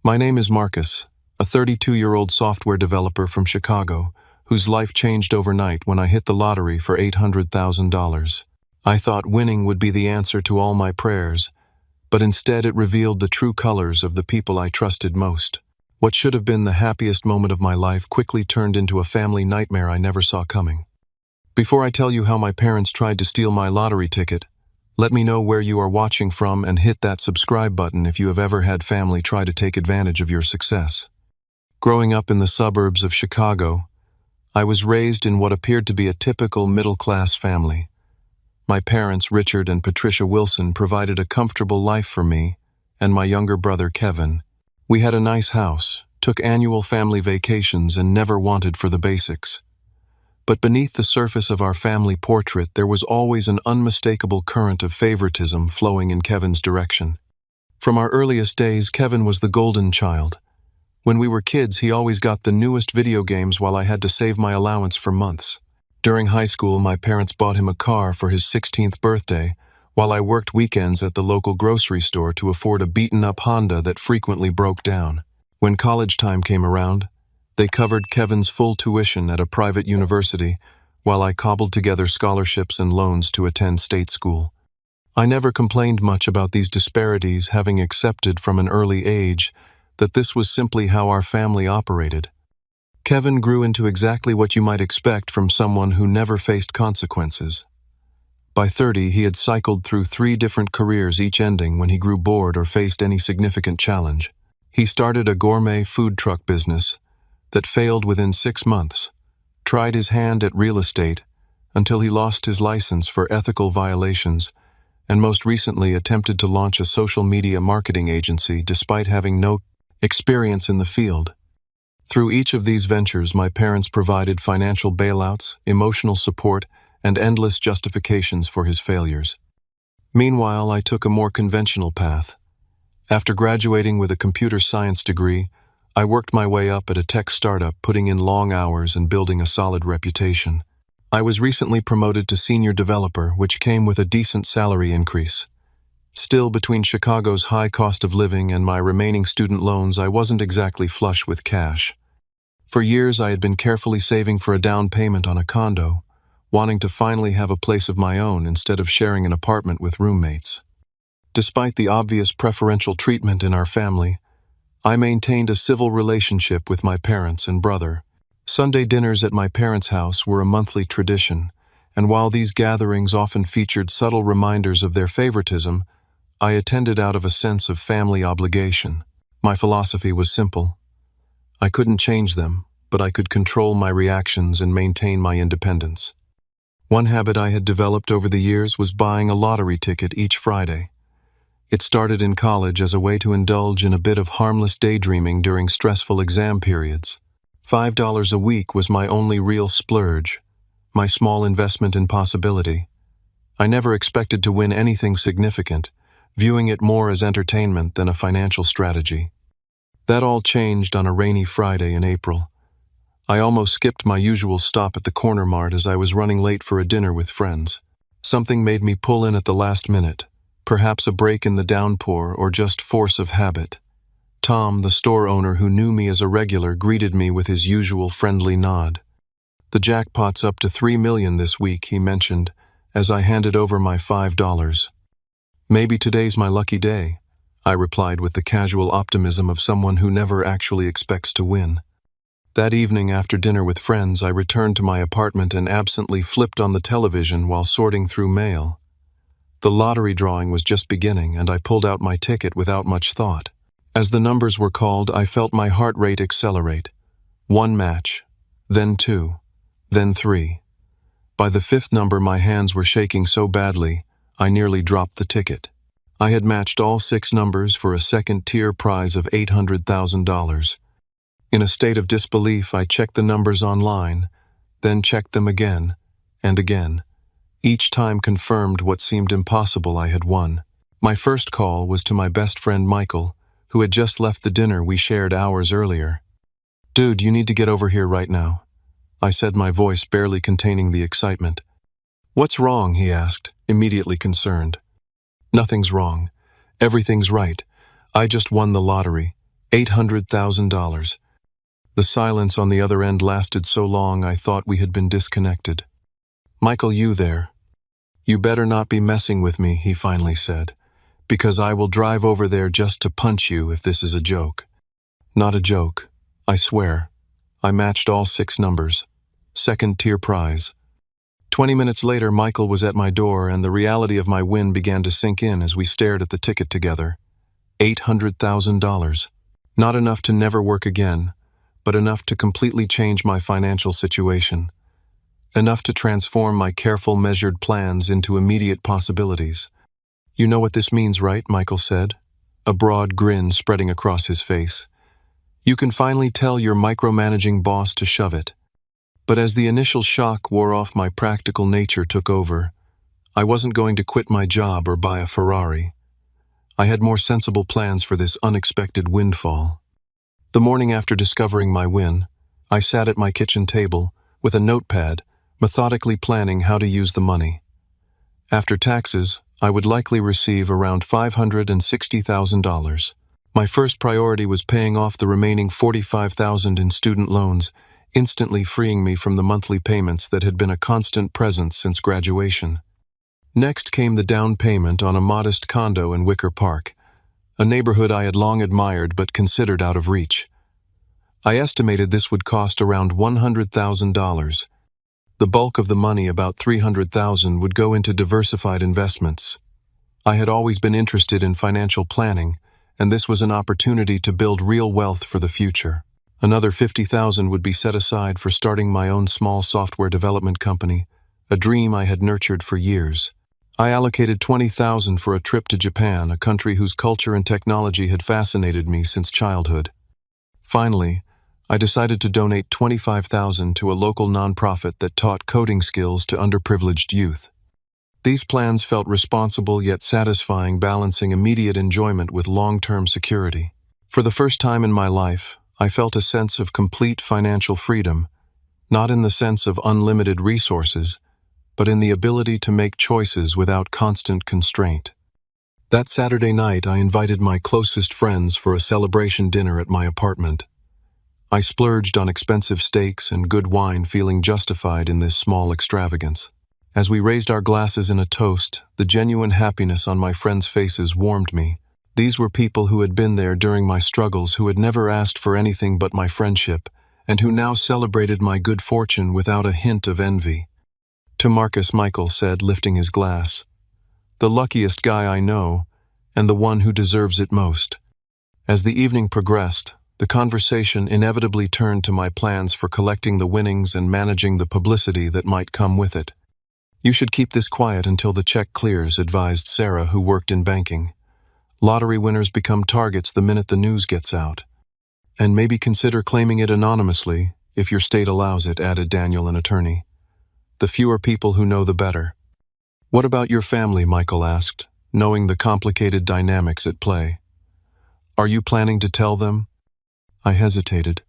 My name is Marcus, a 32-year-old software developer from Chicago, whose life changed overnight when I hit the lottery for $800,000. I thought winning would be the answer to all my prayers, but instead it revealed the true colors of the people I trusted most. What should have been the happiest moment of my life quickly turned into a family nightmare I never saw coming. Before I tell you how my parents tried to steal my lottery ticket, let me know where you are watching from and hit that subscribe button if you have ever had family try to take advantage of your success. Growing up in the suburbs of Chicago, I was raised in what appeared to be a typical middle-class family. My parents, Richard and Patricia Wilson, provided a comfortable life for me and my younger brother, Kevin. We had a nice house, took annual family vacations, and never wanted for the basics. But beneath the surface of our family portrait, there was always an unmistakable current of favoritism flowing in Kevin's direction. From our earliest days, Kevin was the golden child. When we were kids, he always got the newest video games while I had to save my allowance for months. During high school, my parents bought him a car for his 16th birthday, while I worked weekends at the local grocery store to afford a beaten-up Honda that frequently broke down. When college time came around, they covered Kevin's full tuition at a private university, while I cobbled together scholarships and loans to attend state school. I never complained much about these disparities, having accepted from an early age that this was simply how our family operated. Kevin grew into exactly what you might expect from someone who never faced consequences. By 30, he had cycled through 3 different careers, each ending when he grew bored or faced any significant challenge. He started a gourmet food truck business that failed within 6 months, tried his hand at real estate until he lost his license for ethical violations, and most recently attempted to launch a social media marketing agency despite having no experience in the field. Through each of these ventures, my parents provided financial bailouts, emotional support, and endless justifications for his failures. Meanwhile, I took a more conventional path. After graduating with a computer science degree, I worked my way up at a tech startup, putting in long hours and building a solid reputation. I was recently promoted to senior developer, which came with a decent salary increase. Still, between Chicago's high cost of living and my remaining student loans, I wasn't exactly flush with cash. For years, I had been carefully saving for a down payment on a condo, wanting to finally have a place of my own instead of sharing an apartment with roommates. Despite the obvious preferential treatment in our family, I maintained a civil relationship with my parents and brother. Sunday dinners at my parents' house were a monthly tradition, and while these gatherings often featured subtle reminders of their favoritism, I attended out of a sense of family obligation. My philosophy was simple. I couldn't change them, but I could control my reactions and maintain my independence. One habit I had developed over the years was buying a lottery ticket each Friday. It started in college as a way to indulge in a bit of harmless daydreaming during stressful exam periods. $5 a week was my only real splurge, my small investment in possibility. I never expected to win anything significant, viewing it more as entertainment than a financial strategy. That all changed on a rainy Friday in April. I almost skipped my usual stop at the corner mart as I was running late for a dinner with friends. Something made me pull in at the last minute. Perhaps a break in the downpour or just force of habit. Tom, the store owner who knew me as a regular, greeted me with his usual friendly nod. "The jackpot's up to $3 million this week," he mentioned, as I handed over my $5. "Maybe today's my lucky day," I replied with the casual optimism of someone who never actually expects to win. That evening, after dinner with friends, I returned to my apartment and absently flipped on the television while sorting through mail. The lottery drawing was just beginning, and I pulled out my ticket without much thought. As the numbers were called, I felt my heart rate accelerate. 1 match, then 2, then 3. By the 5th number, my hands were shaking so badly, I nearly dropped the ticket. I had matched all 6 numbers for a second-tier prize of $800,000. In a state of disbelief, I checked the numbers online, then checked them again and again. Each time confirmed what seemed impossible: I had won. My first call was to my best friend Michael, who had just left the dinner we shared hours earlier. "Dude, you need to get over here right now," I said, my voice barely containing the excitement. "What's wrong?" he asked, immediately concerned. "Nothing's wrong. Everything's right. I just won the lottery. $800,000. The silence on the other end lasted so long I thought we had been disconnected. "Michael, you there? You better not be messing with me," he finally said, "because I will drive over there just to punch you if this is a joke." Not a joke, I swear. I matched all 6 numbers. Second-tier prize. 20 minutes later, Michael was at my door, and the reality of my win began to sink in as we stared at the ticket together. $800,000. Not enough to never work again, but enough to completely change my financial situation. Enough to transform my careful, measured plans into immediate possibilities. "You know what this means, right?" Michael said, a broad grin spreading across his face. "You can finally tell your micromanaging boss to shove it." But as the initial shock wore off, my practical nature took over. I wasn't going to quit my job or buy a Ferrari. I had more sensible plans for this unexpected windfall. The morning after discovering my win, I sat at my kitchen table with a notepad, methodically planning how to use the money. After taxes, I would likely receive around $560,000. My first priority was paying off the remaining $45,000 in student loans, instantly freeing me from the monthly payments that had been a constant presence since graduation. Next came the down payment on a modest condo in Wicker Park, a neighborhood I had long admired but considered out of reach. I estimated this would cost around $100,000. The bulk of the money, about $300,000, would go into diversified investments. I had always been interested in financial planning, and this was an opportunity to build real wealth for the future. Another $50,000 would be set aside for starting my own small software development company, a dream I had nurtured for years. I allocated $20,000 for a trip to Japan, a country whose culture and technology had fascinated me since childhood. Finally, I decided to donate $25,000 to a local nonprofit that taught coding skills to underprivileged youth. These plans felt responsible yet satisfying, balancing immediate enjoyment with long-term security. For the first time in my life, I felt a sense of complete financial freedom, not in the sense of unlimited resources, but in the ability to make choices without constant constraint. That Saturday night, I invited my closest friends for a celebration dinner at my apartment. I splurged on expensive steaks and good wine, feeling justified in this small extravagance. As we raised our glasses in a toast, the genuine happiness on my friends' faces warmed me. These were people who had been there during my struggles, who had never asked for anything but my friendship, and who now celebrated my good fortune without a hint of envy. "To Marcus," Michael said, lifting his glass. "The luckiest guy I know, and the one who deserves it most." As the evening progressed, the conversation inevitably turned to my plans for collecting the winnings and managing the publicity that might come with it. "You should keep this quiet until the check clears," advised Sarah, who worked in banking. "Lottery winners become targets the minute the news gets out. And maybe consider claiming it anonymously, if your state allows it," added Daniel, an attorney. "The fewer people who know, the better." "What about your family?" Michael asked, knowing the complicated dynamics at play. "Are you planning to tell them?" I hesitated.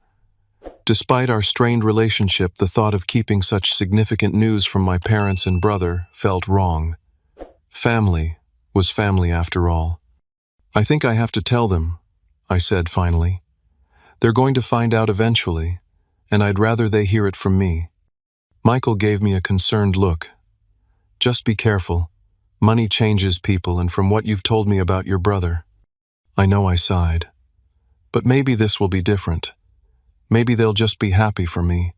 Despite our strained relationship, the thought of keeping such significant news from my parents and brother felt wrong. Family was family after all. "I think I have to tell them," I said finally. "They're going to find out eventually, and I'd rather they hear it from me." Michael gave me a concerned look. "Just be careful. Money changes people, and from what you've told me about your brother." I know, I sighed. "But maybe this will be different. Maybe they'll just be happy for me."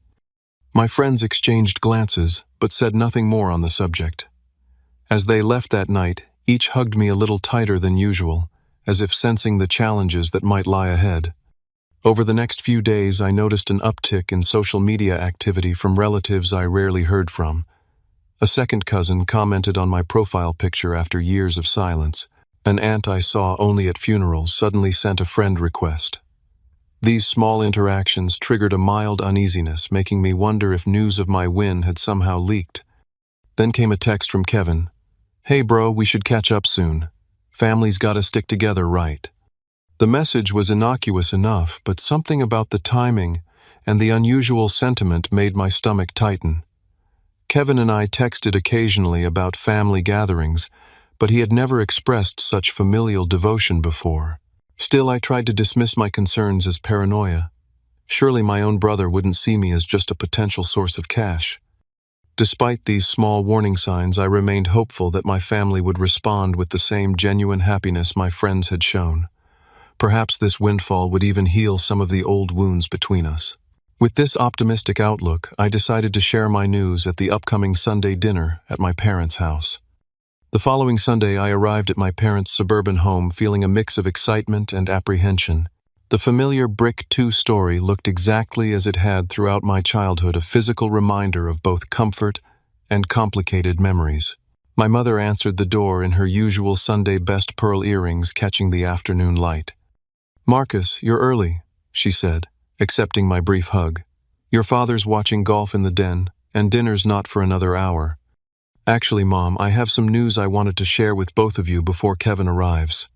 My friends exchanged glances, but said nothing more on the subject. As they left that night, each hugged me a little tighter than usual, as if sensing the challenges that might lie ahead. Over the next few days, I noticed an uptick in social media activity from relatives I rarely heard from. A second cousin commented on my profile picture after years of silence. An aunt I saw only at funerals suddenly sent a friend request. These small interactions triggered a mild uneasiness, making me wonder if news of my win had somehow leaked. Then came a text from Kevin. "Hey bro, we should catch up soon. Family's gotta stick together, right?" The message was innocuous enough, but something about the timing and the unusual sentiment made my stomach tighten. Kevin and I texted occasionally about family gatherings, but he had never expressed such familial devotion before. Still, I tried to dismiss my concerns as paranoia. Surely my own brother wouldn't see me as just a potential source of cash. Despite these small warning signs, I remained hopeful that my family would respond with the same genuine happiness my friends had shown. Perhaps this windfall would even heal some of the old wounds between us. With this optimistic outlook, I decided to share my news at the upcoming Sunday dinner at my parents' house. The following Sunday, I arrived at my parents' suburban home feeling a mix of excitement and apprehension. The familiar brick two-story looked exactly as it had throughout my childhood, a physical reminder of both comfort and complicated memories. My mother answered the door in her usual Sunday best pearl earrings catching the afternoon light. "Marcus, you're early," she said, accepting my brief hug. "Your father's watching golf in the den, and dinner's not for another hour." "Actually, Mom, I have some news I wanted to share with both of you before Kevin arrives."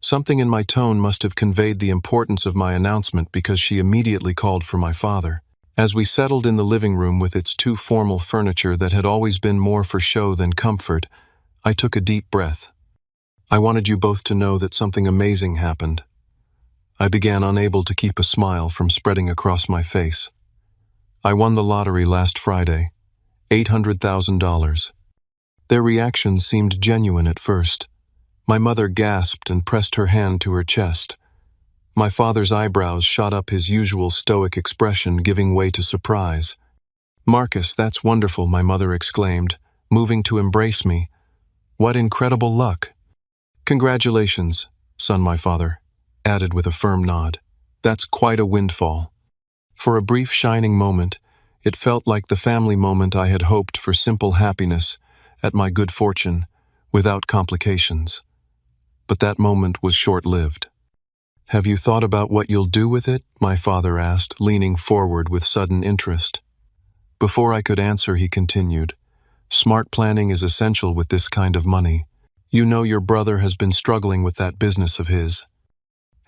Something in my tone must have conveyed the importance of my announcement because she immediately called for my father. As we settled in the living room with its too formal furniture that had always been more for show than comfort, I took a deep breath. "I wanted you both to know that something amazing happened." I began, unable to keep a smile from spreading across my face. "I won the lottery last Friday, $800,000. Their reactions seemed genuine at first. My mother gasped and pressed her hand to her chest. My father's eyebrows shot up, his usual stoic expression giving way to surprise. "Marcus, that's wonderful," my mother exclaimed, moving to embrace me. "What incredible luck." "Congratulations, son," my father added with a firm nod. "That's quite a windfall." For a brief shining moment, it felt like the family moment I had hoped for, simple happiness at my good fortune, without complications. But that moment was short-lived. "Have you thought about what you'll do with it?" my father asked, leaning forward with sudden interest. Before I could answer, he continued, "Smart planning is essential with this kind of money. You know your brother has been struggling with that business of his."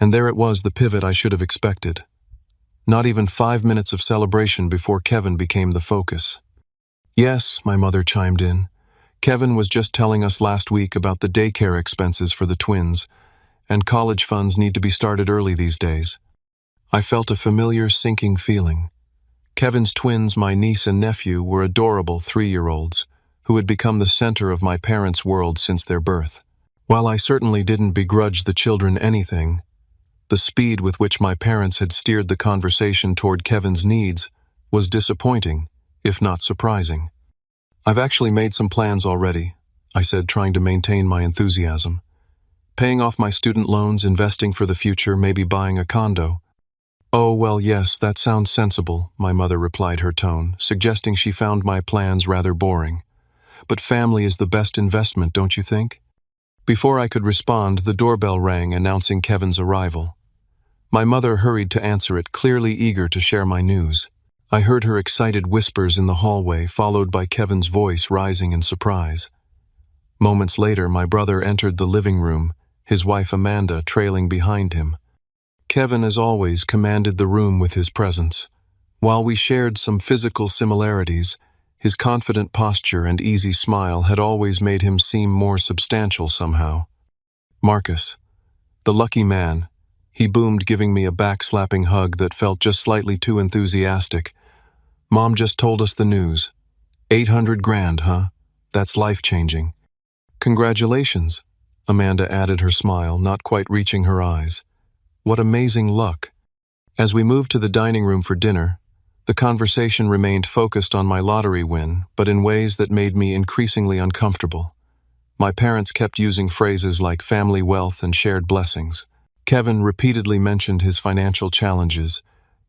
And there it was, the pivot I should have expected. Not even 5 minutes of celebration before Kevin became the focus. "Yes," my mother chimed in. "Kevin was just telling us last week about the daycare expenses for the twins, and college funds need to be started early these days." I felt a familiar sinking feeling. Kevin's twins, my niece and nephew, were adorable 3-year-olds who had become the center of my parents' world since their birth. While I certainly didn't begrudge the children anything, the speed with which my parents had steered the conversation toward Kevin's needs was disappointing, if not surprising. "I've actually made some plans already," I said, trying to maintain my enthusiasm. "Paying off my student loans, investing for the future, maybe buying a condo." "Oh, well, yes, that sounds sensible," my mother replied, her tone suggesting she found my plans rather boring. "But family is the best investment, don't you think?" Before I could respond, the doorbell rang, announcing Kevin's arrival. My mother hurried to answer it, clearly eager to share my news. I heard her excited whispers in the hallway, followed by Kevin's voice rising in surprise. Moments later, my brother entered the living room, his wife Amanda trailing behind him. Kevin, as always, commanded the room with his presence. While we shared some physical similarities, his confident posture and easy smile had always made him seem more substantial somehow. "Marcus, the lucky man," he boomed, giving me a back-slapping hug that felt just slightly too enthusiastic. "Mom just told us the news. 800 grand, huh? That's life-changing." "Congratulations," Amanda added, her smile not quite reaching her eyes. "What amazing luck." As we moved to the dining room for dinner, the conversation remained focused on my lottery win, but in ways that made me increasingly uncomfortable. My parents kept using phrases like family wealth and shared blessings. Kevin repeatedly mentioned his financial challenges,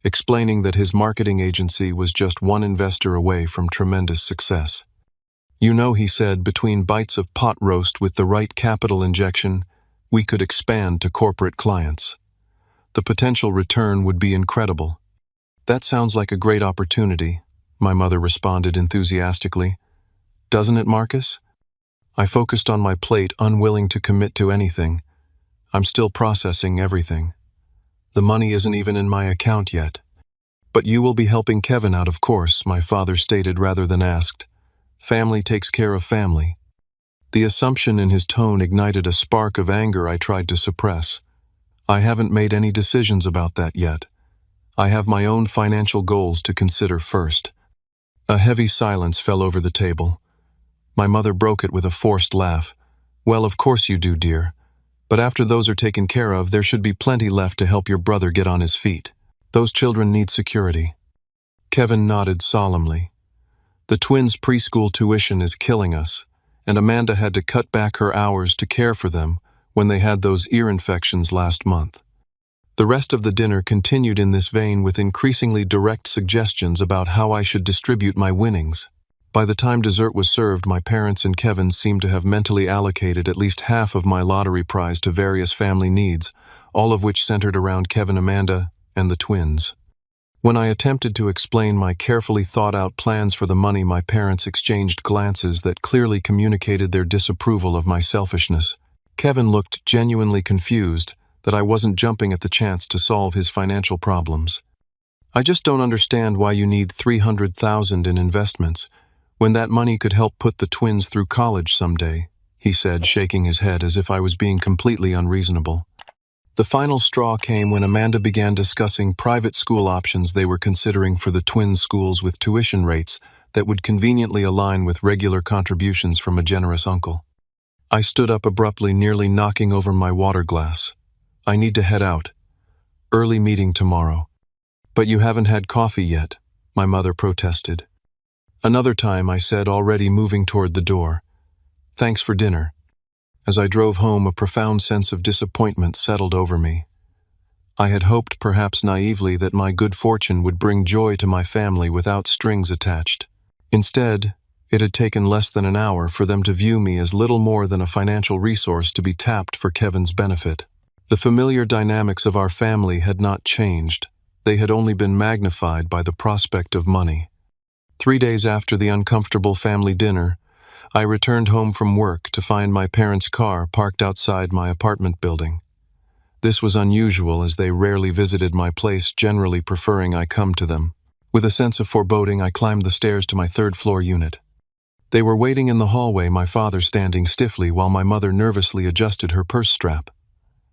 explaining that his marketing agency was just one investor away from tremendous success. "You know," he said, "between bites of pot roast, with the right capital injection, we could expand to corporate clients. The potential return would be incredible." "That sounds like a great opportunity," my mother responded enthusiastically. "Doesn't it, Marcus?" I focused on my plate, unwilling to commit to anything. I'm still processing everything. The money isn't even in my account yet. "But you will be helping Kevin out, of course," my father stated rather than asked. "Family takes care of family." The assumption in his tone ignited a spark of anger I tried to suppress. I haven't made any decisions about that yet. I have my own financial goals to consider first. A heavy silence fell over the table. My mother broke it with a forced laugh. Well, of course you do, dear. But after those are taken care of, there should be plenty left to help your brother get on his feet. Those children need security. Kevin nodded solemnly. The twins' preschool tuition is killing us, and Amanda had to cut back her hours to care for them when they had those ear infections last month. The rest of the dinner continued in this vein with increasingly direct suggestions about how I should distribute my winnings. By the time dessert was served, my parents and Kevin seemed to have mentally allocated at least half of my lottery prize to various family needs, all of which centered around Kevin, Amanda, and the twins. When I attempted to explain my carefully thought-out plans for the money, my parents exchanged glances that clearly communicated their disapproval of my selfishness. Kevin looked genuinely confused that I wasn't jumping at the chance to solve his financial problems. I just don't understand why you need $300,000 in investments when that money could help put the twins through college someday, he said, shaking his head as if I was being completely unreasonable. The final straw came when Amanda began discussing private school options they were considering for the twins' schools with tuition rates that would conveniently align with regular contributions from a generous uncle. I stood up abruptly, nearly knocking over my water glass. I need to head out. Early meeting tomorrow. But you haven't had coffee yet, my mother protested. Another time, I said, already moving toward the door. Thanks for dinner. As I drove home, a profound sense of disappointment settled over me. I had hoped, perhaps naively, that my good fortune would bring joy to my family without strings attached. Instead, it had taken less than an hour for them to view me as little more than a financial resource to be tapped for Kevin's benefit. The familiar dynamics of our family had not changed. They had only been magnified by the prospect of money. 3 days after the uncomfortable family dinner, I returned home from work to find my parents' car parked outside my apartment building. This was unusual, as they rarely visited my place, generally preferring I come to them. With a sense of foreboding, I climbed the stairs to my third-floor unit. They were waiting in the hallway, my father standing stiffly while my mother nervously adjusted her purse strap.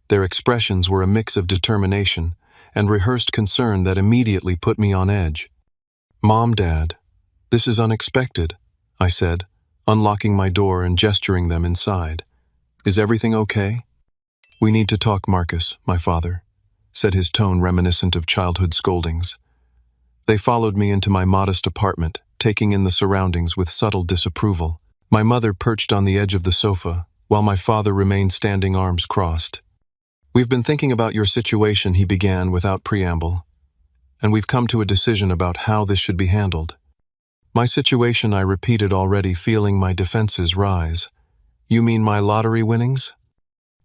Their expressions were a mix of determination and rehearsed concern that immediately put me on edge. "Mom, Dad, this is unexpected," I said, unlocking my door and gesturing them inside. "Is everything okay?" "We need to talk, Marcus," my father said, his tone reminiscent of childhood scoldings. They followed me into my modest apartment, taking in the surroundings with subtle disapproval. My mother perched on the edge of the sofa, while my father remained standing, arms crossed. "We've been thinking about your situation," he began without preamble, "and we've come to a decision about how this should be handled." "My situation," I repeated, already feeling my defenses rise. "You mean my lottery winnings?"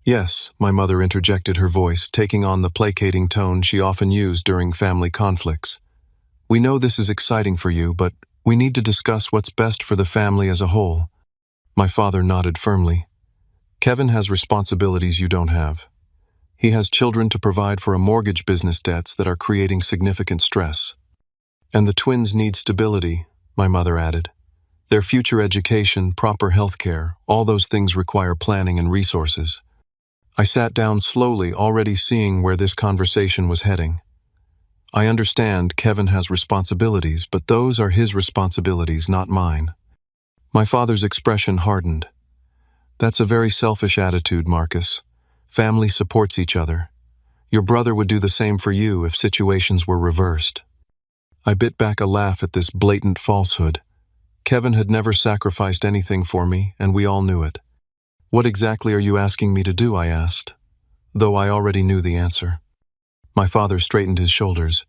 "Yes," my mother interjected, her voice taking on the placating tone she often used during family conflicts. "We know this is exciting for you, but we need to discuss what's best for the family as a whole." My father nodded firmly. "Kevin has responsibilities you don't have. He has children to provide for, a mortgage, business debts that are creating significant stress. And the twins need stability," my mother added. "Their future education, proper health care, all those things require planning and resources." I sat down slowly, already seeing where this conversation was heading. "I understand Kevin has responsibilities, but those are his responsibilities, not mine." My father's expression hardened. "That's a very selfish attitude, Marcus. Family supports each other. Your brother would do the same for you if situations were reversed." I bit back a laugh at this blatant falsehood. Kevin had never sacrificed anything for me, and we all knew it. "What exactly are you asking me to do?" I asked, though I already knew the answer. My father straightened his shoulders.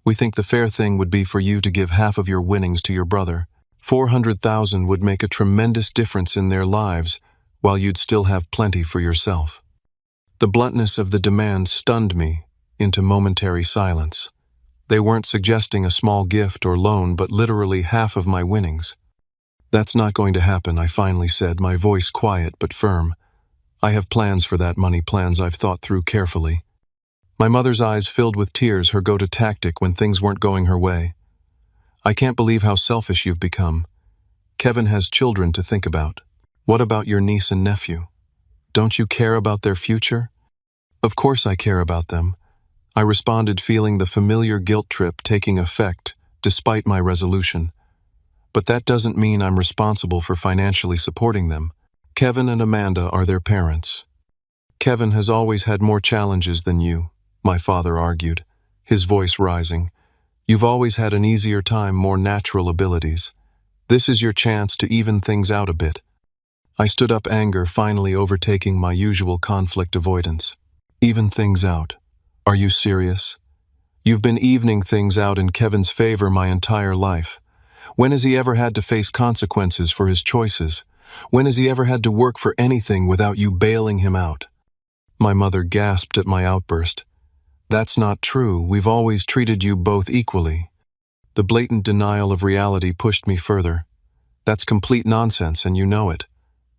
"We think the fair thing would be for you to give half of your winnings to your brother. $400,000 would make a tremendous difference in their lives, while you'd still have plenty for yourself." The bluntness of the demand stunned me into momentary silence. They weren't suggesting a small gift or loan, but literally half of my winnings. "That's not going to happen," I finally said, my voice quiet but firm. "I have plans for that money, plans I've thought through carefully." My mother's eyes filled with tears, her go-to tactic when things weren't going her way. "I can't believe how selfish you've become. Kevin has children to think about. What about your niece and nephew? Don't you care about their future?" Of course I care about them, I responded, feeling the familiar guilt trip taking effect despite my resolution. But that doesn't mean I'm responsible for financially supporting them. Kevin and Amanda are their parents. Kevin has always had more challenges than you, my father argued, his voice rising. You've always had an easier time, more natural abilities. This is your chance to even things out a bit. I stood up, anger finally overtaking my usual conflict avoidance. Even things out? Are you serious? You've been evening things out in Kevin's favor my entire life. When has he ever had to face consequences for his choices? When has he ever had to work for anything without you bailing him out? My mother gasped at my outburst. That's not true. We've always treated you both equally. The blatant denial of reality pushed me further. That's complete nonsense, and you know it.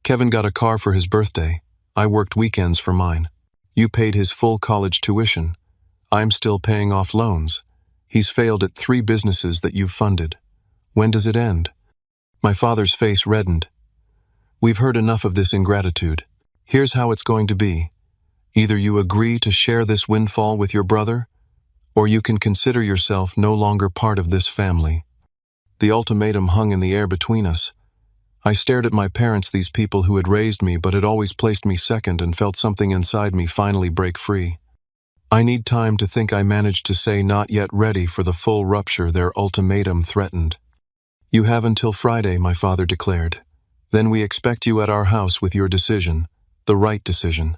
Kevin got a car for his birthday. I worked weekends for mine. You paid his full college tuition. I'm still paying off loans. He's failed at 3 businesses that you've funded. When does it end? My father's face reddened. We've heard enough of this ingratitude. Here's how it's going to be. Either you agree to share this windfall with your brother, or you can consider yourself no longer part of this family. The ultimatum hung in the air between us. I stared at my parents, these people who had raised me but had always placed me second, and felt something inside me finally break free. I need time to think, I managed to say, not yet ready for the full rupture their ultimatum threatened. You have until Friday, my father declared. Then we expect you at our house with your decision, the right decision.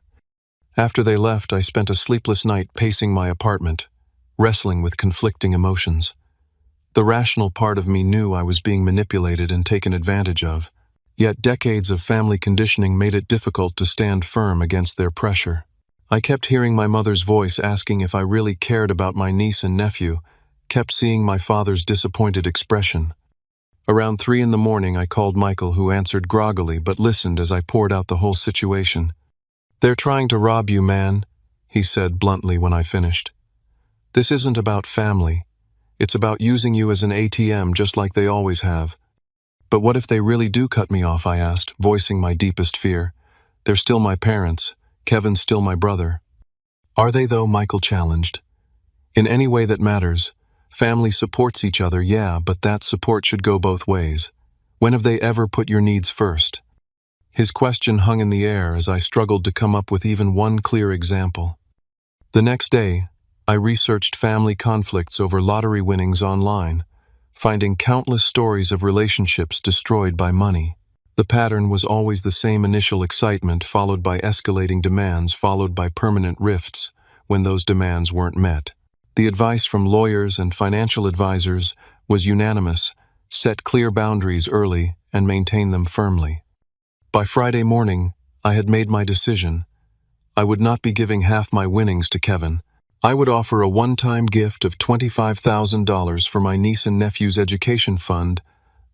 After they left, I spent a sleepless night pacing my apartment, wrestling with conflicting emotions. The rational part of me knew I was being manipulated and taken advantage of, yet decades of family conditioning made it difficult to stand firm against their pressure. I kept hearing my mother's voice asking if I really cared about my niece and nephew, kept seeing my father's disappointed expression. Around 3 in the morning, I called Michael, who answered groggily but listened as I poured out the whole situation. They're trying to rob you, man, he said bluntly when I finished. This isn't about family. It's about using you as an ATM, just like they always have. But what if they really do cut me off, I asked, voicing my deepest fear. They're still my parents. Kevin's still my brother. Are they though? Michael challenged. In any way that matters. Family supports each other, yeah, but that support should go both ways. When have they ever put your needs first? His question hung in the air as I struggled to come up with even one clear example. The next day, I researched family conflicts over lottery winnings online, finding countless stories of relationships destroyed by money. The pattern was always the same: initial excitement followed by escalating demands followed by permanent rifts when those demands weren't met. The advice from lawyers and financial advisors was unanimous: set clear boundaries early and maintain them firmly. By Friday morning, I had made my decision. I would not be giving half my winnings to Kevin. I would offer a one-time gift of $25,000 for my niece and nephew's education fund,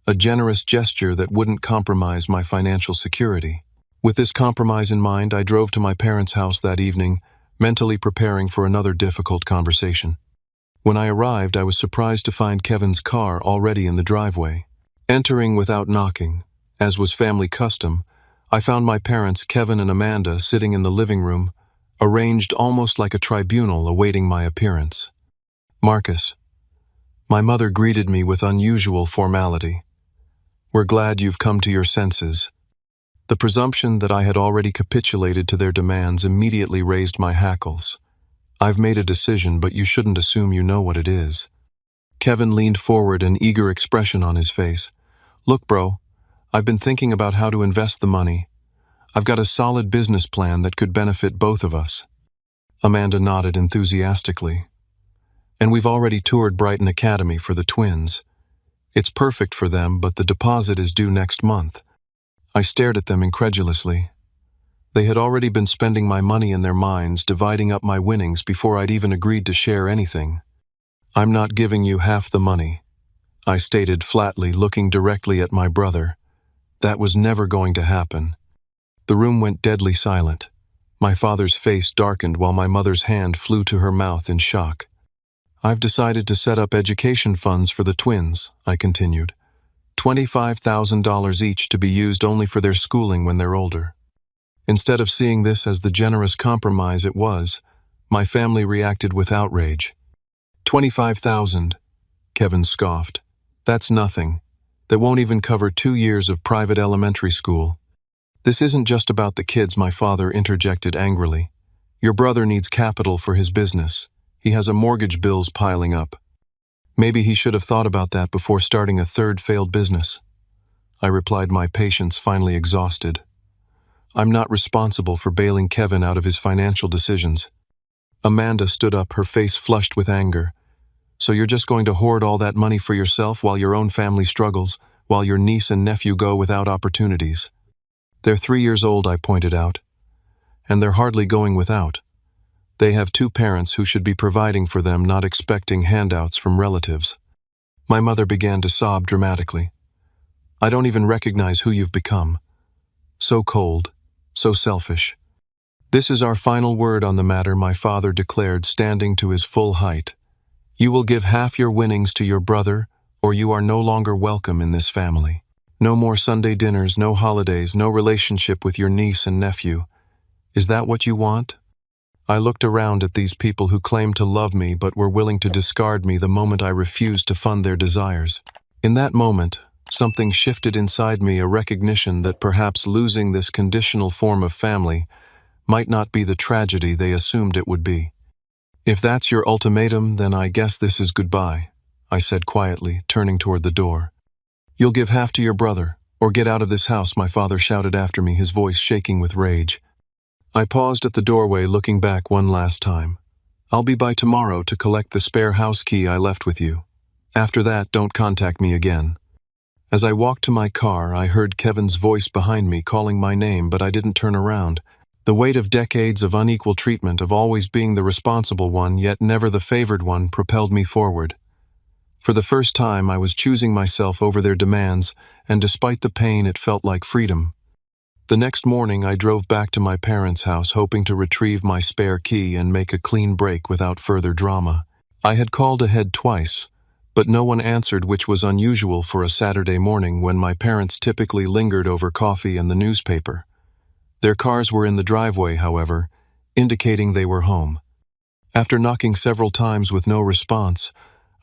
a generous gesture that wouldn't compromise my financial security. With this compromise in mind, I drove to my parents' house that evening, mentally preparing for another difficult conversation. When I arrived, I was surprised to find Kevin's car already in the driveway. Entering without knocking, as was family custom, I found my parents, Kevin and Amanda, sitting in the living room, arranged almost like a tribunal awaiting my appearance. Marcus. My mother greeted me with unusual formality. We're glad you've come to your senses. The presumption that I had already capitulated to their demands immediately raised my hackles. I've made a decision, but you shouldn't assume you know what it is. Kevin leaned forward, an eager expression on his face. Look, bro, I've been thinking about how to invest the money. I've got a solid business plan that could benefit both of us. Amanda nodded enthusiastically. And we've already toured Brighton Academy for the twins. It's perfect for them, but the deposit is due next month. I stared at them incredulously. They had already been spending my money in their minds, dividing up my winnings before I'd even agreed to share anything. I'm not giving you half the money, I stated flatly, looking directly at my brother. That was never going to happen. The room went deadly silent. My father's face darkened while my mother's hand flew to her mouth in shock. I've decided to set up education funds for the twins, I continued. $25,000 each to be used only for their schooling when they're older. Instead of seeing this as the generous compromise it was, my family reacted with outrage. 25,000, Kevin scoffed. That's nothing. That won't even cover 2 years of private elementary school. This isn't just about the kids, my father interjected angrily. Your brother needs capital for his business. He has a mortgage bills piling up. Maybe he should have thought about that before starting a third failed business. I replied, my patience finally exhausted. I'm not responsible for bailing Kevin out of his financial decisions. Amanda stood up, her face flushed with anger. So you're just going to hoard all that money for yourself while your own family struggles, while your niece and nephew go without opportunities? They're 3 years old, I pointed out. And they're hardly going without. They have 2 parents who should be providing for them, not expecting handouts from relatives. My mother began to sob dramatically. I don't even recognize who you've become. So cold, so selfish. This is our final word on the matter, my father declared, standing to his full height. You will give half your winnings to your brother, or you are no longer welcome in this family. No more Sunday dinners, no holidays, no relationship with your niece and nephew. Is that what you want? I looked around at these people who claimed to love me but were willing to discard me the moment I refused to fund their desires. In that moment, something shifted inside me, a recognition that perhaps losing this conditional form of family might not be the tragedy they assumed it would be. If that's your ultimatum, then I guess this is goodbye, I said quietly, turning toward the door. You'll give half to your brother, or get out of this house, my father shouted after me, his voice shaking with rage. I paused at the doorway, looking back one last time. I'll be by tomorrow to collect the spare house key I left with you. After that, don't contact me again. As I walked to my car, I heard Kevin's voice behind me calling my name, but I didn't turn around. The weight of decades of unequal treatment, of always being the responsible one, yet never the favored one, propelled me forward. For the first time, I was choosing myself over their demands, and despite the pain, it felt like freedom. The next morning, I drove back to my parents' house, hoping to retrieve my spare key and make a clean break without further drama. I had called ahead twice, but no one answered, which was unusual for a Saturday morning when my parents typically lingered over coffee and the newspaper. Their cars were in the driveway, however, indicating they were home. After knocking several times with no response,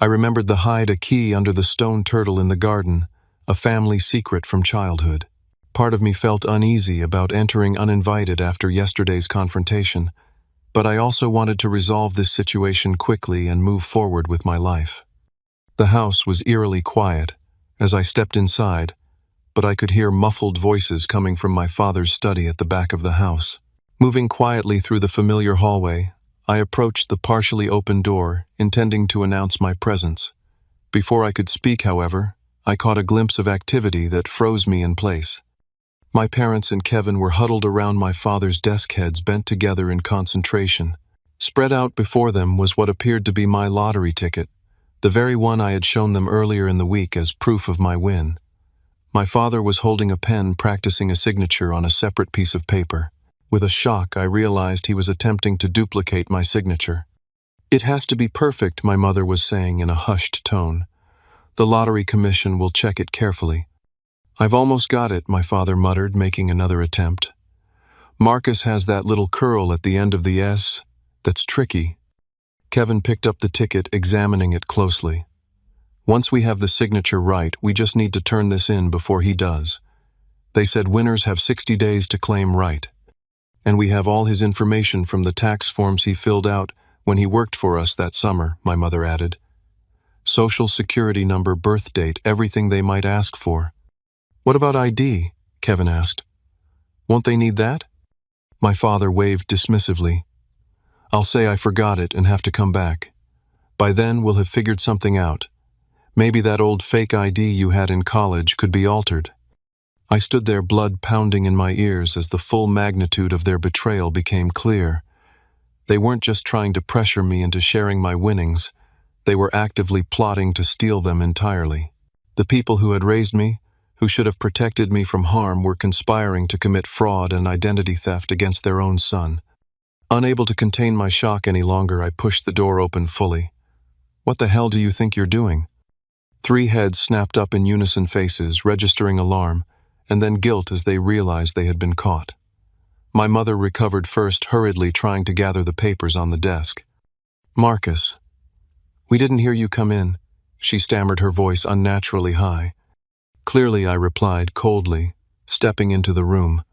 I remembered to hide a key under the stone turtle in the garden, a family secret from childhood. Part of me felt uneasy about entering uninvited after yesterday's confrontation, but I also wanted to resolve this situation quickly and move forward with my life. The house was eerily quiet as I stepped inside, but I could hear muffled voices coming from my father's study at the back of the house. Moving quietly through the familiar hallway, I approached the partially open door, intending to announce my presence. Before I could speak, however, I caught a glimpse of activity that froze me in place. My parents and Kevin were huddled around my father's desk, heads bent together in concentration. Spread out before them was what appeared to be my lottery ticket, the very one I had shown them earlier in the week as proof of my win. My father was holding a pen, practicing a signature on a separate piece of paper. With a shock, I realized he was attempting to duplicate my signature. It has to be perfect, my mother was saying in a hushed tone. The lottery commission will check it carefully. I've almost got it, my father muttered, making another attempt. Marcus has that little curl at the end of the S. That's tricky. Kevin picked up the ticket, examining it closely. Once we have the signature right, we just need to turn this in before he does. They said winners have 60 days to claim right. And we have all his information from the tax forms he filled out when he worked for us that summer, my mother added. Social security number, birth date, everything they might ask for. What about ID? Kevin asked. Won't they need that? My father waved dismissively. I'll say I forgot it and have to come back. By then, we'll have figured something out. Maybe that old fake ID you had in college could be altered. I stood there, blood pounding in my ears as the full magnitude of their betrayal became clear. They weren't just trying to pressure me into sharing my winnings. They were actively plotting to steal them entirely. The people who had raised me, who should have protected me from harm, were conspiring to commit fraud and identity theft against their own son. Unable to contain my shock any longer, I pushed the door open fully. What the hell do you think you're doing? 3 heads snapped up in unison, faces registering alarm, and then guilt as they realized they had been caught. My mother recovered first, hurriedly trying to gather the papers on the desk. "Marcus, we didn't hear you come in," she stammered, her voice unnaturally high. "Clearly," I replied coldly, stepping into the room.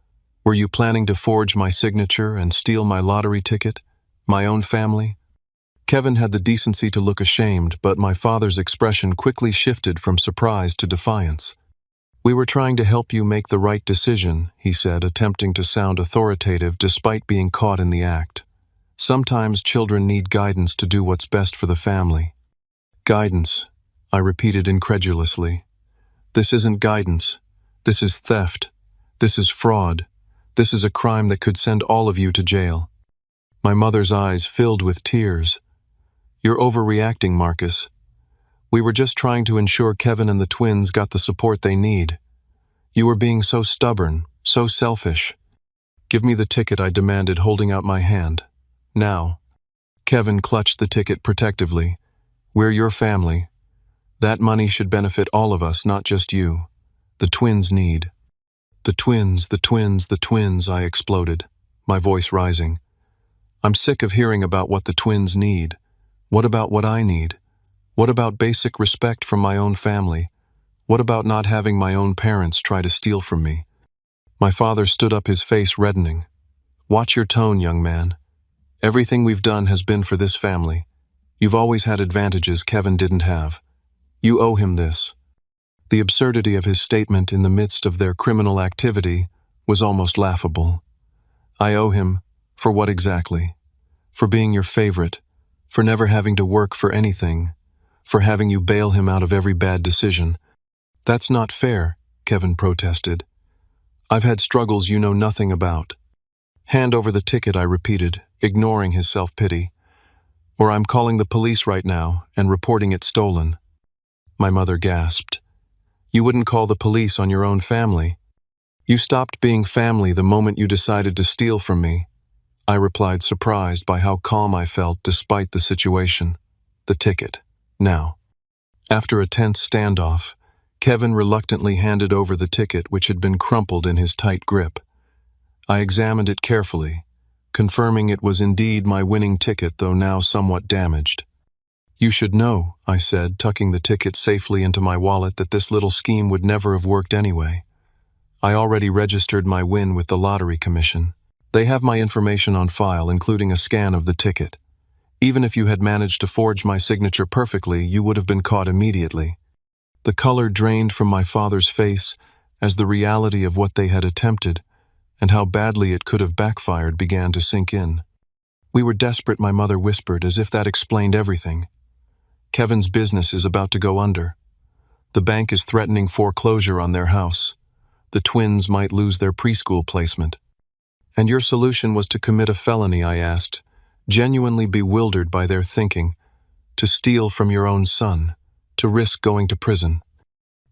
"Were you planning to forge my signature and steal my lottery ticket? My own family?" Kevin had the decency to look ashamed, but my father's expression quickly shifted from surprise to defiance. "We were trying to help you make the right decision," he said, attempting to sound authoritative despite being caught in the act. "Sometimes children need guidance to do what's best for the family." "Guidance," I repeated incredulously. "This isn't guidance. This is theft. This is fraud. This is a crime that could send all of you to jail." My mother's eyes filled with tears. "You're overreacting, Marcus. We were just trying to ensure Kevin and the twins got the support they need. You were being so stubborn, so selfish." "Give me the ticket," I demanded, holding out my hand. "Now." Kevin clutched the ticket protectively. "We're your family. That money should benefit all of us, not just you. The twins need." "The twins, the twins, the twins," I exploded, my voice rising. "I'm sick of hearing about what the twins need. What about what I need? What about basic respect from my own family? What about not having my own parents try to steal from me?" My father stood up, his face reddening. "Watch your tone, young man. Everything we've done has been for this family. You've always had advantages Kevin didn't have. You owe him this." The absurdity of his statement in the midst of their criminal activity was almost laughable. "I owe him, for what exactly? For being your favorite, for never having to work for anything, for having you bail him out of every bad decision." "That's not fair," Kevin protested. "I've had struggles you know nothing about." "Hand over the ticket," I repeated, ignoring his self-pity. "Or I'm calling the police right now and reporting it stolen." My mother gasped. "You wouldn't call the police on your own family? You stopped being family the moment you decided to steal from me," I replied, surprised by how calm I felt despite the situation. "The ticket, now." After a tense standoff, Kevin reluctantly handed over the ticket, which had been crumpled in his tight grip. I examined it carefully, confirming it was indeed my winning ticket, though now somewhat damaged. "You should know," I said, tucking the ticket safely into my wallet, "that this little scheme would never have worked anyway. I already registered my win with the Lottery Commission. They have my information on file, including a scan of the ticket. Even if you had managed to forge my signature perfectly, you would have been caught immediately." The color drained from my father's face as the reality of what they had attempted and how badly it could have backfired began to sink in. "We were desperate," my mother whispered, as if that explained everything. "Kevin's business is about to go under. The bank is threatening foreclosure on their house. The twins might lose their preschool placement." "And your solution was to commit a felony?" I asked, genuinely bewildered by their thinking. "To steal from your own son, to risk going to prison."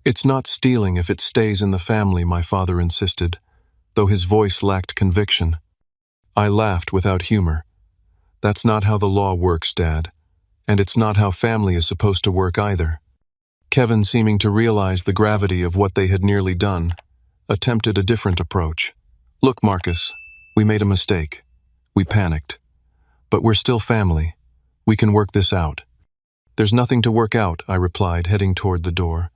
"It's not stealing if it stays in the family," my father insisted, though his voice lacked conviction. I laughed without humor. "That's not how the law works, Dad. And it's not how family is supposed to work either." Kevin, seeming to realize the gravity of what they had nearly done, attempted a different approach. "Look, Marcus, we made a mistake. We panicked. But we're still family. We can work this out." "There's nothing to work out," I replied, heading toward the door.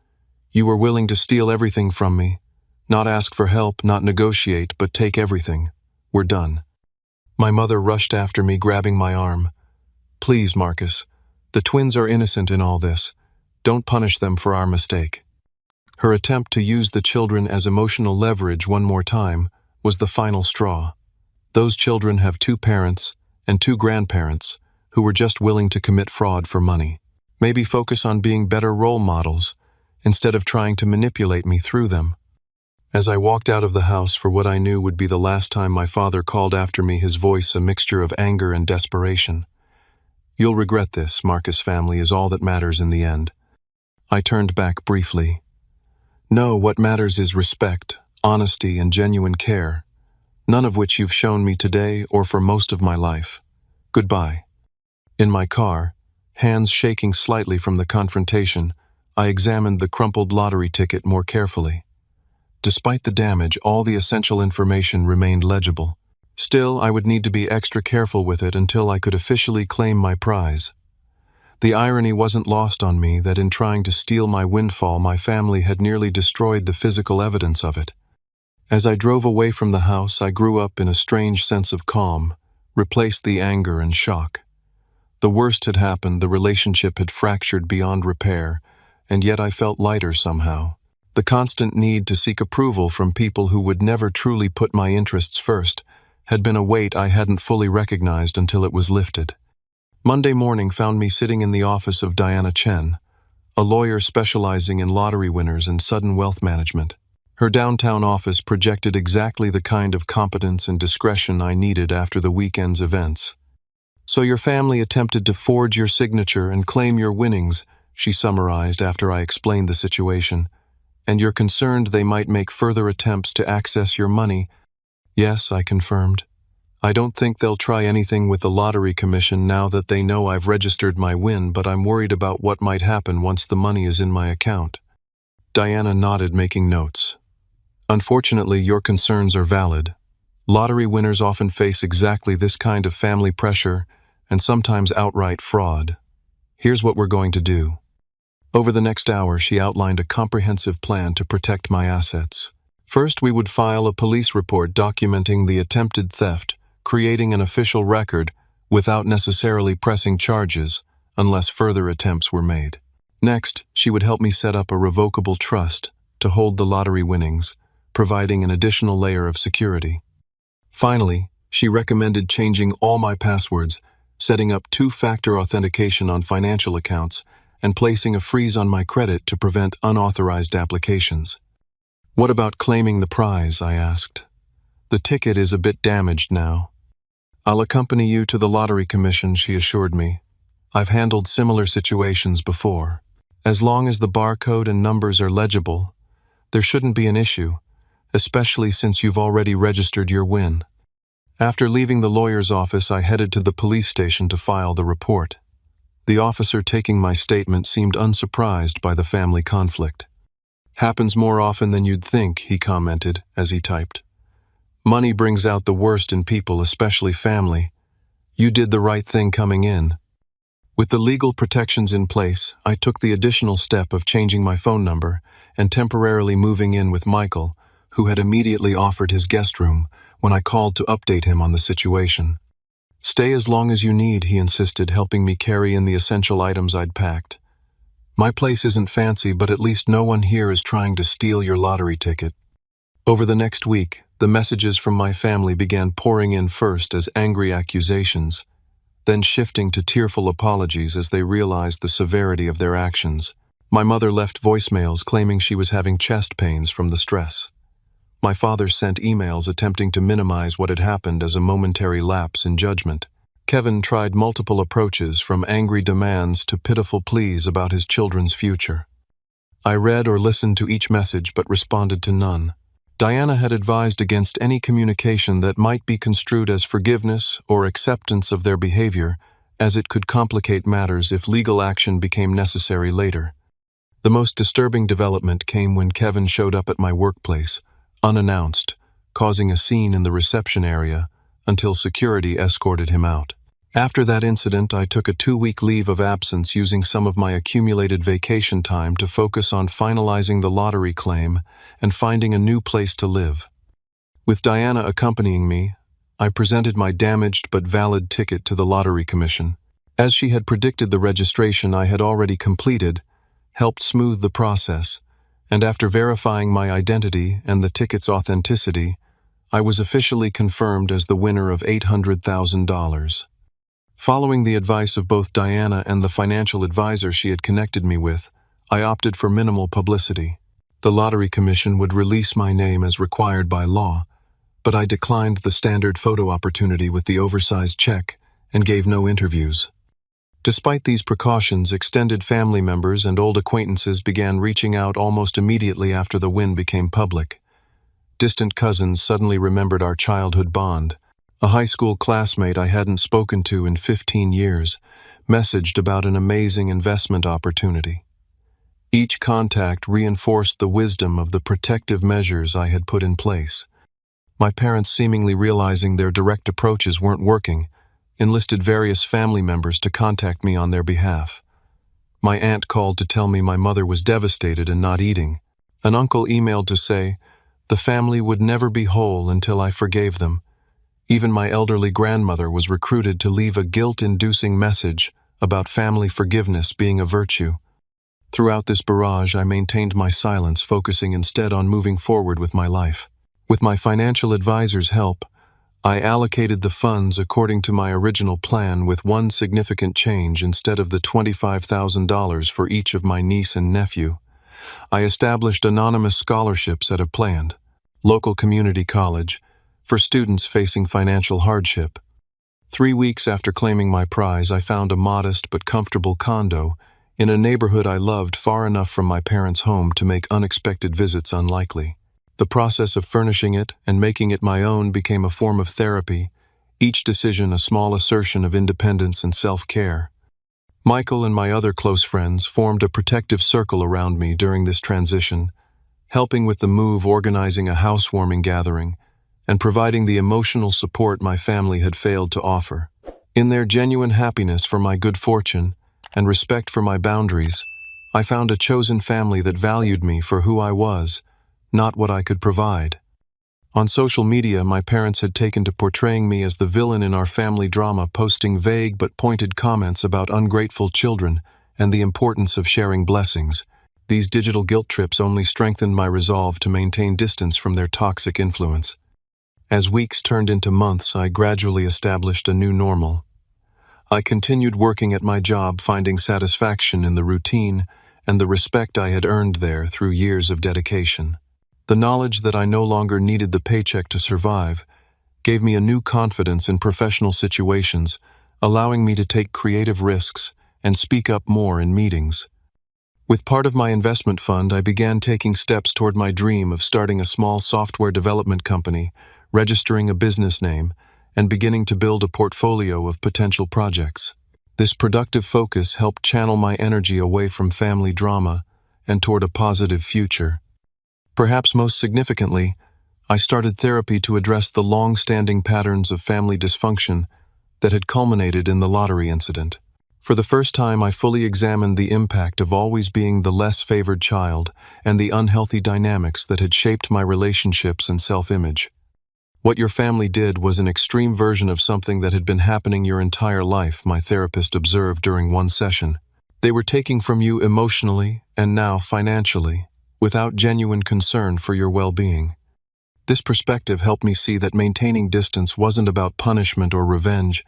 "You were willing to steal everything from me. Not ask for help, not negotiate, but take everything. We're done." My mother rushed after me, grabbing my arm. "Please, Marcus. The twins are innocent in all this. Don't punish them for our mistake." Her attempt to use the children as emotional leverage one more time was the final straw. Those children have 2 parents and 2 grandparents who were just willing to commit fraud for money. Maybe focus on being better role models instead of trying to manipulate me through them. As I walked out of the house for what I knew would be the last time, my father called after me, his voice a mixture of anger and desperation. "You'll regret this. Marcus' family is all that matters in the end." I turned back briefly. "No, what matters is respect, honesty, and genuine care, none of which you've shown me today or for most of my life. Goodbye." In my car, hands shaking slightly from the confrontation, I examined the crumpled lottery ticket more carefully. Despite the damage, all the essential information remained legible. Still, I would need to be extra careful with it until I could officially claim my prize. The irony wasn't lost on me that in trying to steal my windfall, my family had nearly destroyed the physical evidence of it. As I drove away from the house, I grew up in a strange sense of calm, replaced the anger and shock. The worst had happened, the relationship had fractured beyond repair, and yet I felt lighter somehow. The constant need to seek approval from people who would never truly put my interests first had been a weight I hadn't fully recognized until it was lifted. Monday morning found me sitting in the office of Diana Chen, a lawyer specializing in lottery winners and sudden wealth management. Her downtown office projected exactly the kind of competence and discretion I needed after the weekend's events. "So your family attempted to forge your signature and claim your winnings," she summarized after I explained the situation. "And you're concerned they might make further attempts to access your money?" "Yes," I confirmed. "I don't think they'll try anything with the lottery commission now that they know I've registered my win, but I'm worried about what might happen once the money is in my account." Diana nodded, making notes. "Unfortunately, your concerns are valid. Lottery winners often face exactly this kind of family pressure and sometimes outright fraud. Here's what we're going to do." Over the next hour, she outlined a comprehensive plan to protect my assets. First, we would file a police report documenting the attempted theft, creating an official record without necessarily pressing charges unless further attempts were made. Next, she would help me set up a revocable trust to hold the lottery winnings, providing an additional layer of security. Finally, she recommended changing all my passwords, setting up two-factor authentication on financial accounts, and placing a freeze on my credit to prevent unauthorized applications. "What about claiming the prize?" I asked. "The ticket is a bit damaged now." "I'll accompany you to the lottery commission," she assured me. "I've handled similar situations before. As long as the barcode and numbers are legible, there shouldn't be an issue, especially since you've already registered your win." After leaving the lawyer's office, I headed to the police station to file the report. The officer taking my statement seemed unsurprised by the family conflict. "Happens more often than you'd think," he commented as he typed. "Money brings out the worst in people, especially family. You did the right thing coming in." With the legal protections in place, I took the additional step of changing my phone number and temporarily moving in with Michael, who had immediately offered his guest room when I called to update him on the situation. "Stay as long as you need," he insisted, helping me carry in the essential items I'd packed. "My place isn't fancy, but at least no one here is trying to steal your lottery ticket." Over the next week, the messages from my family began pouring in, first as angry accusations, then shifting to tearful apologies as they realized the severity of their actions. My mother left voicemails claiming she was having chest pains from the stress. My father sent emails attempting to minimize what had happened as a momentary lapse in judgment. Kevin tried multiple approaches, from angry demands to pitiful pleas about his children's future. I read or listened to each message but responded to none. Diana had advised against any communication that might be construed as forgiveness or acceptance of their behavior, as it could complicate matters if legal action became necessary later. The most disturbing development came when Kevin showed up at my workplace, unannounced, causing a scene in the reception area until security escorted him out. After that incident, I took a 2-week leave of absence, using some of my accumulated vacation time to focus on finalizing the lottery claim and finding a new place to live. With Diana accompanying me, I presented my damaged but valid ticket to the lottery commission. As she had predicted, the registration I had already completed helped smooth the process, and after verifying my identity and the ticket's authenticity, I was officially confirmed as the winner of $800,000. Following the advice of both Diana and the financial advisor she had connected me with, I opted for minimal publicity. The lottery commission would release my name as required by law, but I declined the standard photo opportunity with the oversized check and gave no interviews. Despite these precautions, extended family members and old acquaintances began reaching out almost immediately after the win became public. Distant cousins suddenly remembered our childhood bond. A high school classmate I hadn't spoken to in 15 years messaged about an amazing investment opportunity. Each contact reinforced the wisdom of the protective measures I had put in place. My parents, seemingly realizing their direct approaches weren't working, enlisted various family members to contact me on their behalf. My aunt called to tell me my mother was devastated and not eating. An uncle emailed to say the family would never be whole until I forgave them. Even my elderly grandmother was recruited to leave a guilt-inducing message about family forgiveness being a virtue. Throughout this barrage, I maintained my silence, focusing instead on moving forward with my life. With my financial advisor's help, I allocated the funds according to my original plan, with one significant change. Instead of the $25,000 for each of my niece and nephew, I established anonymous scholarships at a planned local community college for students facing financial hardship. 3 weeks after claiming my prize, I found a modest but comfortable condo in a neighborhood I loved, far enough from my parents' home to make unexpected visits unlikely. The process of furnishing it and making it my own became a form of therapy, each decision a small assertion of independence and self-care. Michael and my other close friends formed a protective circle around me during this transition, helping with the move, organizing a housewarming gathering, and providing the emotional support my family had failed to offer. In their genuine happiness for my good fortune and respect for my boundaries, I found a chosen family that valued me for who I was, not what I could provide. On social media, my parents had taken to portraying me as the villain in our family drama, posting vague but pointed comments about ungrateful children and the importance of sharing blessings. These digital guilt trips only strengthened my resolve to maintain distance from their toxic influence. As weeks turned into months, I gradually established a new normal. I continued working at my job, finding satisfaction in the routine and the respect I had earned there through years of dedication. The knowledge that I no longer needed the paycheck to survive gave me a new confidence in professional situations, allowing me to take creative risks and speak up more in meetings. With part of my investment fund, I began taking steps toward my dream of starting a small software development company, registering a business name, and beginning to build a portfolio of potential projects. This productive focus helped channel my energy away from family drama and toward a positive future. Perhaps most significantly, I started therapy to address the long-standing patterns of family dysfunction that had culminated in the lottery incident. For the first time, I fully examined the impact of always being the less favored child and the unhealthy dynamics that had shaped my relationships and self-image. What your family did was an extreme version of something that had been happening your entire life, my therapist observed during one session. They were taking from you emotionally and now financially, without genuine concern for your well-being. This perspective helped me see that maintaining distance wasn't about punishment or revenge,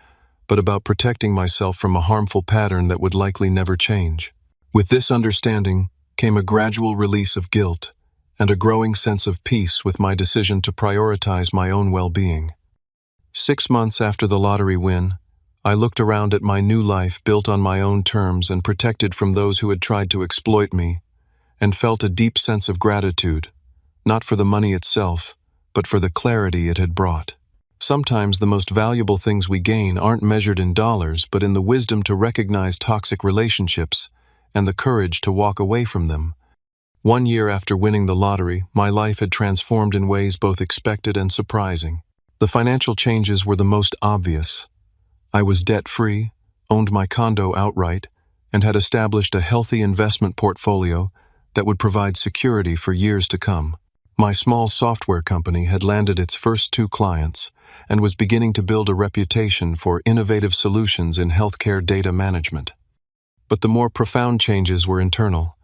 but about protecting myself from a harmful pattern that would likely never change. With this understanding came a gradual release of guilt and a growing sense of peace with my decision to prioritize my own well-being. 6 months after the lottery win, I looked around at my new life, built on my own terms and protected from those who had tried to exploit me, and felt a deep sense of gratitude, not for the money itself, but for the clarity it had brought. Sometimes the most valuable things we gain aren't measured in dollars, but in the wisdom to recognize toxic relationships and the courage to walk away from them. 1 year after winning the lottery, my life had transformed in ways both expected and surprising. The financial changes were the most obvious. I was debt-free, owned my condo outright, and had established a healthy investment portfolio that would provide security for years to come. My small software company had landed its first 2 clients and was beginning to build a reputation for innovative solutions in healthcare data management. But the more profound changes were internal.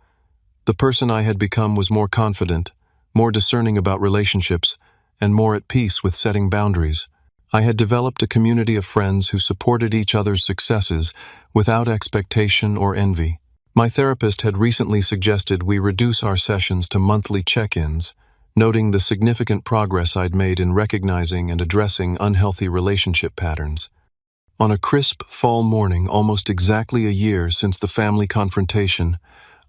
The person I had become was more confident, more discerning about relationships, and more at peace with setting boundaries. I had developed a community of friends who supported each other's successes without expectation or envy. My therapist had recently suggested we reduce our sessions to monthly check-ins, noting the significant progress I'd made in recognizing and addressing unhealthy relationship patterns. On a crisp fall morning, almost exactly a year since the family confrontation,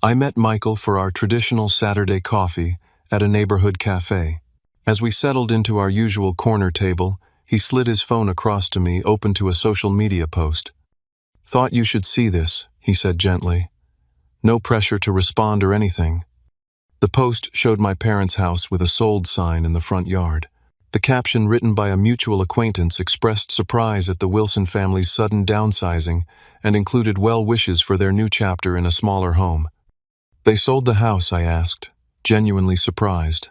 I met Michael for our traditional Saturday coffee at a neighborhood cafe. As we settled into our usual corner table, he slid his phone across to me, open to a social media post. "Thought you should see this," he said gently. No pressure to respond or anything. The post showed my parents' house with a sold sign in the front yard. The caption, written by a mutual acquaintance, expressed surprise at the Wilson family's sudden downsizing and included well wishes for their new chapter in a smaller home. "They sold the house?" I asked, genuinely surprised.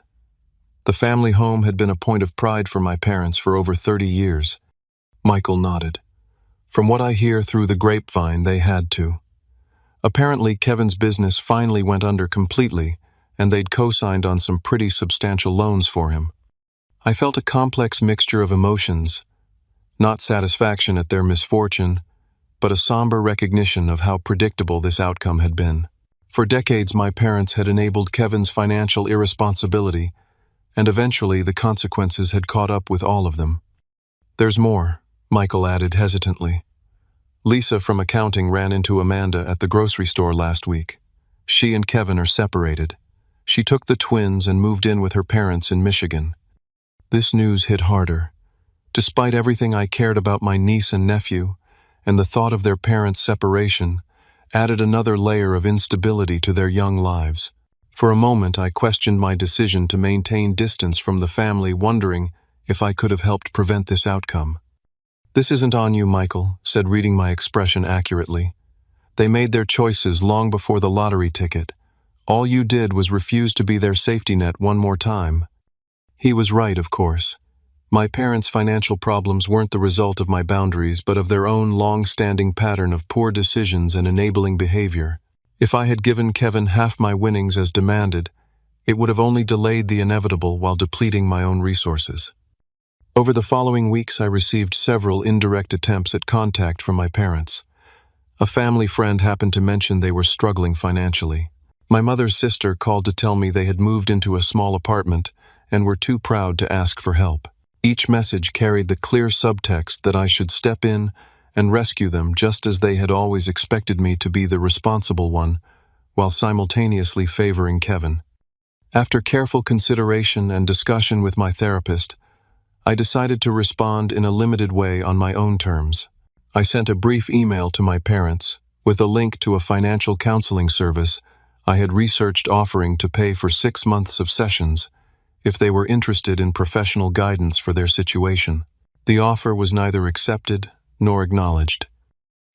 The family home had been a point of pride for my parents for over 30 years. Michael nodded. "From what I hear through the grapevine, they had to. Apparently, Kevin's business finally went under completely, and they'd co-signed on some pretty substantial loans for him." I felt a complex mixture of emotions, not satisfaction at their misfortune, but a somber recognition of how predictable this outcome had been. For decades, my parents had enabled Kevin's financial irresponsibility, and eventually the consequences had caught up with all of them. "There's more," Michael added hesitantly. "Lisa from accounting ran into Amanda at the grocery store last week. She and Kevin are separated. She took the twins and moved in with her parents in Michigan." This news hit harder. Despite everything I cared about my niece and nephew, and the thought of their parents' separation added another layer of instability to their young lives. For a moment, I questioned my decision to maintain distance from the family, wondering if I could have helped prevent this outcome. "This isn't on you," Michael said, reading my expression accurately. "They made their choices long before the lottery ticket. All you did was refuse to be their safety net one more time." He was right, of course. My parents' financial problems weren't the result of my boundaries, but of their own long-standing pattern of poor decisions and enabling behavior. If I had given Kevin half my winnings as demanded, it would have only delayed the inevitable while depleting my own resources. Over the following weeks, I received several indirect attempts at contact from my parents. A family friend happened to mention they were struggling financially. My mother's sister called to tell me they had moved into a small apartment and were too proud to ask for help. Each message carried the clear subtext that I should step in and rescue them, just as they had always expected me to be the responsible one, while simultaneously favoring Kevin. After careful consideration and discussion with my therapist, I decided to respond in a limited way on my own terms. I sent a brief email to my parents with a link to a financial counseling service I had researched offering to pay for 6 months of sessions if they were interested in professional guidance for their situation. The offer was neither accepted nor acknowledged.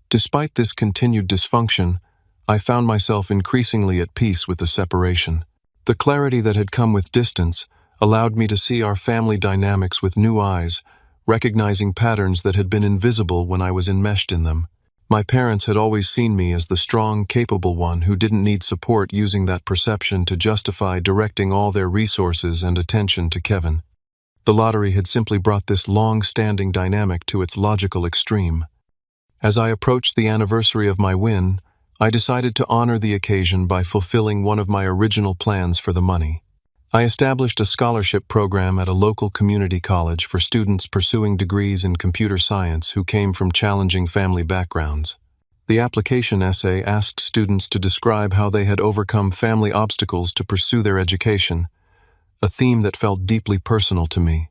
Despite this continued dysfunction, I found myself increasingly at peace with the separation. The clarity that had come with distance allowed me to see our family dynamics with new eyes, recognizing patterns that had been invisible when I was enmeshed in them. My parents had always seen me as the strong, capable one who didn't need support, using that perception to justify directing all their resources and attention to Kevin. The lottery had simply brought this long-standing dynamic to its logical extreme. As I approached the anniversary of my win, I decided to honor the occasion by fulfilling one of my original plans for the money. I established a scholarship program at a local community college for students pursuing degrees in computer science who came from challenging family backgrounds. The application essay asked students to describe how they had overcome family obstacles to pursue their education, a theme that felt deeply personal to me.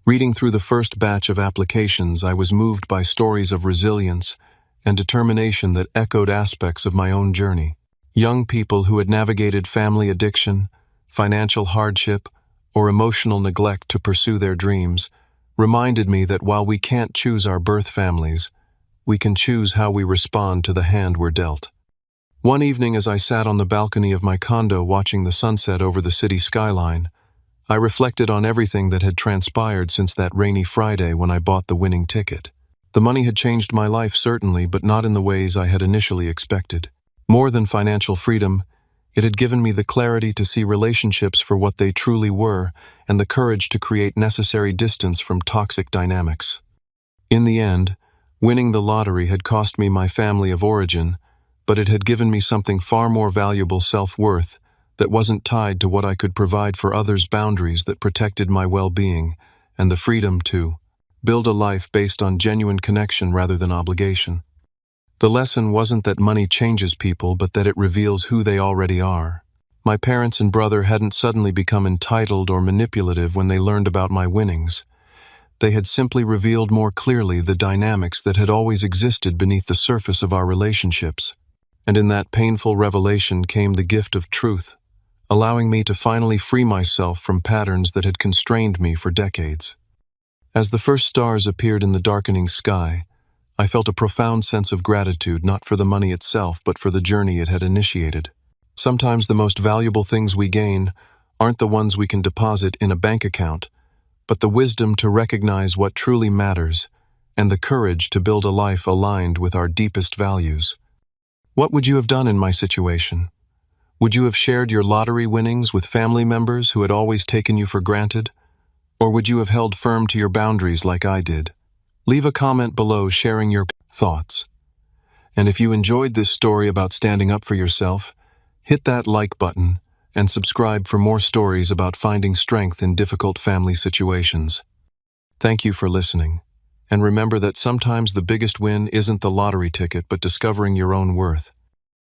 Reading through the first batch of applications, I was moved by stories of resilience and determination that echoed aspects of my own journey. Young people who had navigated family addiction, financial hardship, or emotional neglect to pursue their dreams reminded me that while we can't choose our birth families, we can choose how we respond to the hand we're dealt. One evening, as I sat on the balcony of my condo watching the sunset over the city skyline, I reflected on everything that had transpired since that rainy Friday when I bought the winning ticket. The money had changed my life, certainly, but not in the ways I had initially expected. More than financial freedom, it had given me the clarity to see relationships for what they truly were and the courage to create necessary distance from toxic dynamics. In the end, winning the lottery had cost me my family of origin, but it had given me something far more valuable: self-worth that wasn't tied to what I could provide for others, boundaries that protected my well-being, and the freedom to build a life based on genuine connection rather than obligation. The lesson wasn't that money changes people, but that it reveals who they already are. My parents and brother hadn't suddenly become entitled or manipulative when they learned about my winnings. They had simply revealed more clearly the dynamics that had always existed beneath the surface of our relationships. And in that painful revelation came the gift of truth, allowing me to finally free myself from patterns that had constrained me for decades. As the first stars appeared in the darkening sky, I felt a profound sense of gratitude not for the money itself but for the journey it had initiated. Sometimes the most valuable things we gain aren't the ones we can deposit in a bank account, but the wisdom to recognize what truly matters and the courage to build a life aligned with our deepest values. What would you have done in my situation? Would you have shared your lottery winnings with family members who had always taken you for granted? Or would you have held firm to your boundaries like I did? Leave a comment below sharing your thoughts. And if you enjoyed this story about standing up for yourself, hit that like button and subscribe for more stories about finding strength in difficult family situations. Thank you for listening. And remember that sometimes the biggest win isn't the lottery ticket but discovering your own worth.